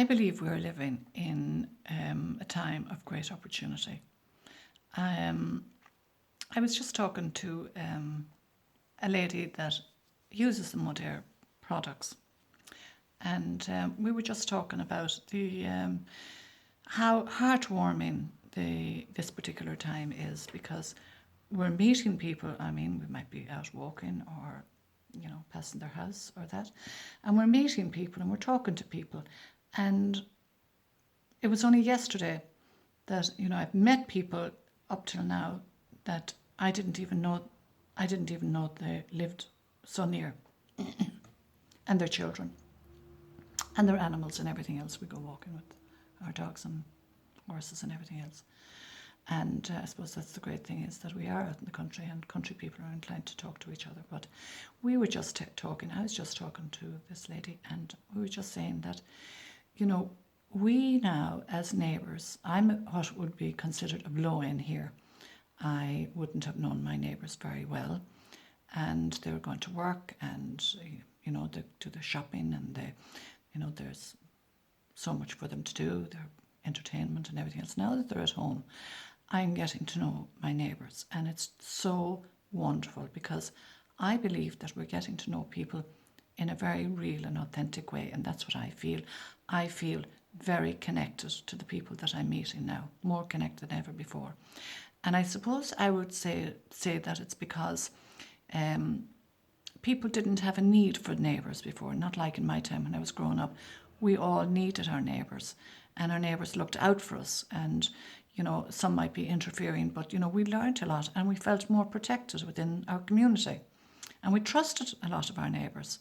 I believe we're living in a time of great opportunity. Um, I was just talking to a lady that uses the Modair products, and we were just talking about the how heartwarming this particular time is, because we're meeting people. I mean, we might be out walking or passing their house or that, and we're meeting people and we're talking to people, and it was only yesterday that I've met people up till now that I didn't even know they lived so near, and their children and their animals and everything else. We go walking with our dogs and horses and everything else. And I suppose that's the great thing, is that we are out in the country and country people are inclined to talk to each other. But we were just talking, I was just talking to this lady, and we were just saying that, we now as neighbours, I'm what would be considered a blow-in here. I wouldn't have known my neighbours very well, and they were going to work, and they do the shopping, and there's so much for them to do, their entertainment and everything else. Now that they're at home, I'm getting to know my neighbours, and it's so wonderful, because I believe that we're getting to know people in a very real and authentic way, and that's what I feel. I feel very connected to the people that I'm meeting now, more connected than ever before. And I suppose I would say that it's because people didn't have a need for neighbours before, not like in my time when I was growing up. We all needed our neighbours, and our neighbours looked out for us, and some might be interfering, but we learned a lot, and we felt more protected within our community, and we trusted a lot of our neighbours.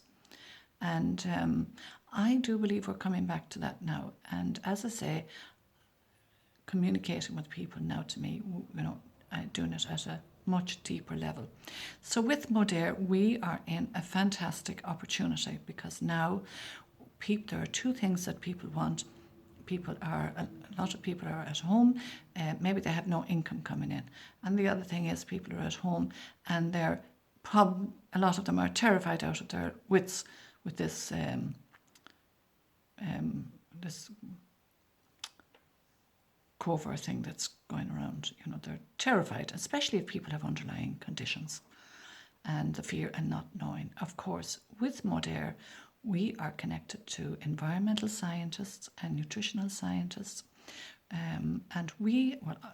And I do believe we're coming back to that now. And as I say, communicating with people now, to me, I'm doing it at a much deeper level. So with Modair, we are in a fantastic opportunity, because now there are two things that people want. A lot of people are at home, maybe they have no income coming in. And the other thing is, people are at home and a lot of them are terrified out of their wits with this this COVID thing that's going around. They're terrified, especially if people have underlying conditions, and the fear and not knowing. Of course, with Modair, we are connected to environmental scientists and nutritional scientists. And I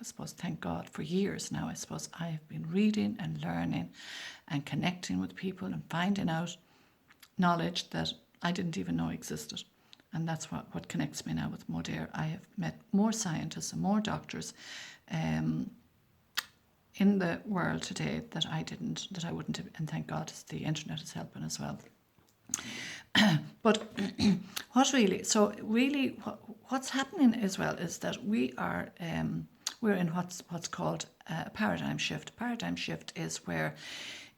suppose, thank God, for years now, I suppose I have been reading and learning and connecting with people and finding out knowledge that I didn't even know existed. And that's what connects me now with Modair. I have met more scientists and more doctors in the world today that I wouldn't have, and thank God the internet is helping as well. But what's happening as well is that we're in what's called a paradigm shift. Paradigm shift is where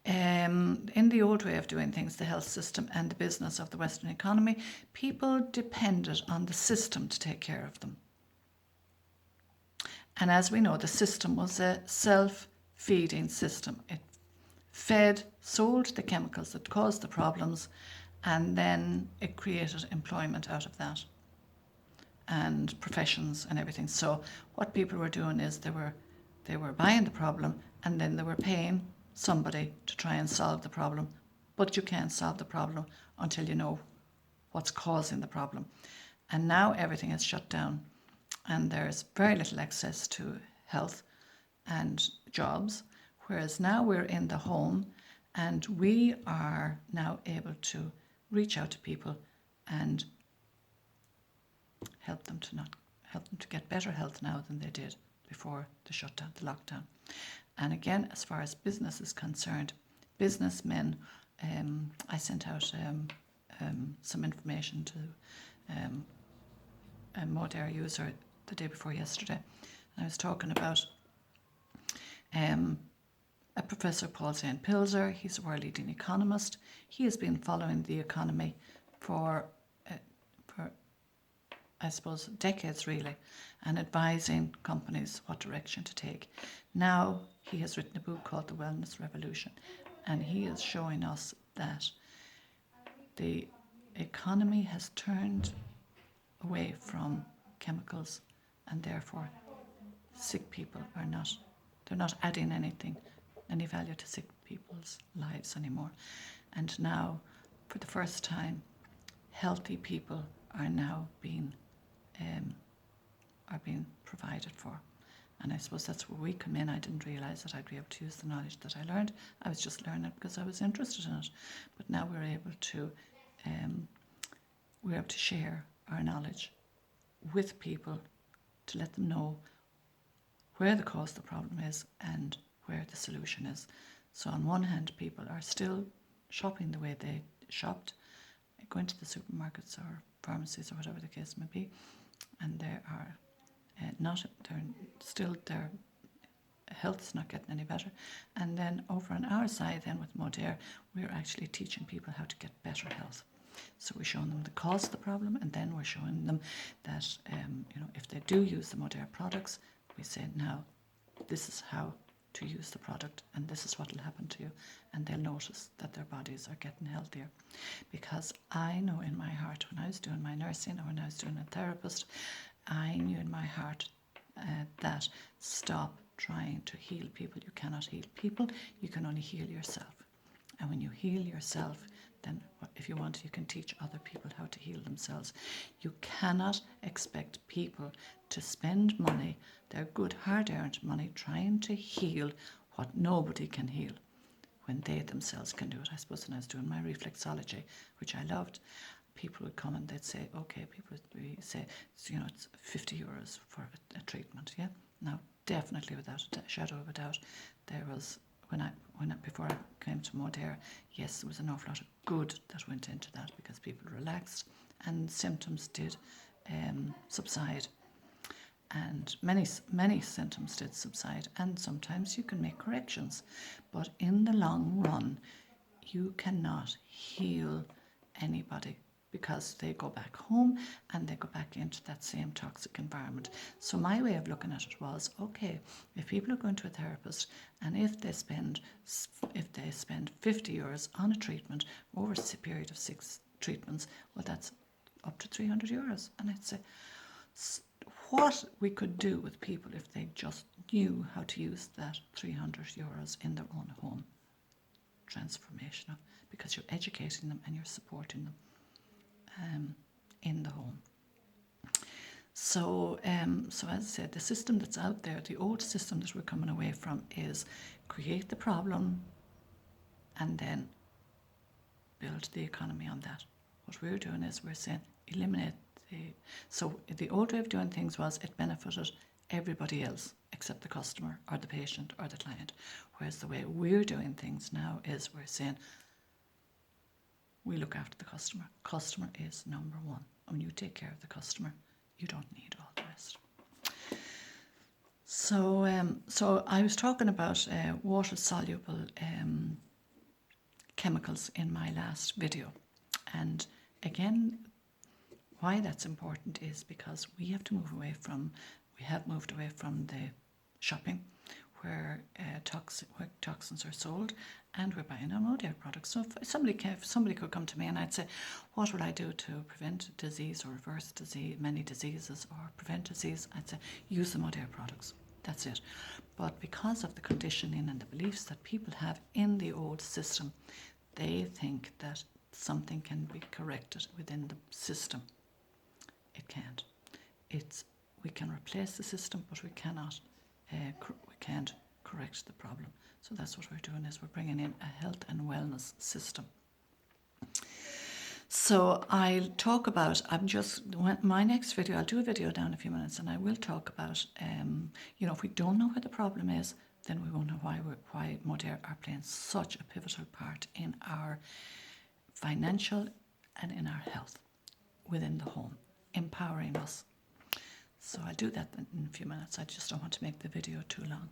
in the old way of doing things, the health system and the business of the Western economy, people depended on the system to take care of them. And as we know, the system was a self-feeding system. It sold the chemicals that caused the problems, and then it created employment out of that, and professions and everything. So what people were doing is they were buying the problem, and then they were paying somebody to try and solve the problem. But you can't solve the problem until you know what's causing the problem. And now everything is shut down, and there's very little access to health and jobs, whereas now we're in the home, and we are now able to reach out to people and help them to get better health now than they did before the shutdown, the lockdown. And again, as far as business is concerned, businessmen, I sent out some information to a Modair user the day before yesterday. And I was talking about a Professor Paul St. Pilzer. He's a world-leading economist. He has been following the economy for I suppose, decades really, and advising companies what direction to take. Now he has written a book called The Wellness Revolution, and he is showing us that the economy has turned away from chemicals, and therefore sick people they're not adding any value to sick people's lives anymore. And now, for the first time, healthy people are now being provided for. And I suppose that's where we come in. I didn't realise that I'd be able to use the knowledge that I learned. I was just learning it because I was interested in it. But now we're able to share our knowledge with people to let them know where the cause of the problem is and where the solution is. So on one hand, people are still shopping the way they shopped, going to the supermarkets or pharmacies or whatever the case may be, and their health's not getting any better. And then over on our side, then with Modere, we're actually teaching people how to get better health. So we're showing them the cause of the problem, and then we're showing them that if they do use the Modere products, we say, now this is how to use the product, and this is what will happen to you, and they'll notice that their bodies are getting healthier. Because I know in my heart, when I was doing my nursing or when I was doing a therapist, I knew in my heart that stop trying to heal people. You cannot heal people, you can only heal yourself. And when you heal yourself, then if you want, you can teach other people how to heal themselves. You cannot expect people to spend money, their good hard-earned money, trying to heal what nobody can heal when they themselves can do it. I suppose when I was doing my reflexology, which I loved, people would come and they'd say, okay, people would say, it's 50 euros for a treatment, yeah? Now, definitely without a shadow of a doubt, there was, before I came to Modere, yes, there was an awful lot of good that went into that because people relaxed and symptoms did subside. And many symptoms did subside, and sometimes you can make corrections. But in the long run, you cannot heal anybody because they go back home and they go back into that same toxic environment. So my way of looking at it was, okay, if people are going to a therapist and if they spend 50 euros on a treatment over a period of 6 treatments, well, that's up to 300 euros. And I'd say, what we could do with people if they just knew how to use that 300 euros in their own home. Transformational, because you're educating them and you're supporting them in the home. So as I said, the system that's out there, the old system that we're coming away from, is create the problem and then build the economy on that. What we're doing is we're saying eliminate so the old way of doing things was it benefited everybody else except the customer or the patient or the client. Whereas the way we're doing things now is we're saying we look after the customer. Customer is number one. And when you take care of the customer, you don't need all the rest. So I was talking about water-soluble chemicals in my last video. And again, why that's important is because we have moved away from the shopping where toxins are sold, and we're buying our Modere products. So if somebody could come to me and I'd say, what will I do to prevent disease or reverse many diseases or prevent disease? I'd say, use the Modere products. That's it. But because of the conditioning and the beliefs that people have in the old system, they think that something can be corrected within the system. It can't. We can replace the system, but we cannot. We can't correct the problem. So that's what we're doing, is we're bringing in a health and wellness system. So I'll talk about, my next video, I'll do a video down in a few minutes, and I will talk about, if we don't know where the problem is, then we won't know why Modere are playing such a pivotal part in our financial and in our health within the home, empowering us. So I'll do that in a few minutes. I just don't want to make the video too long.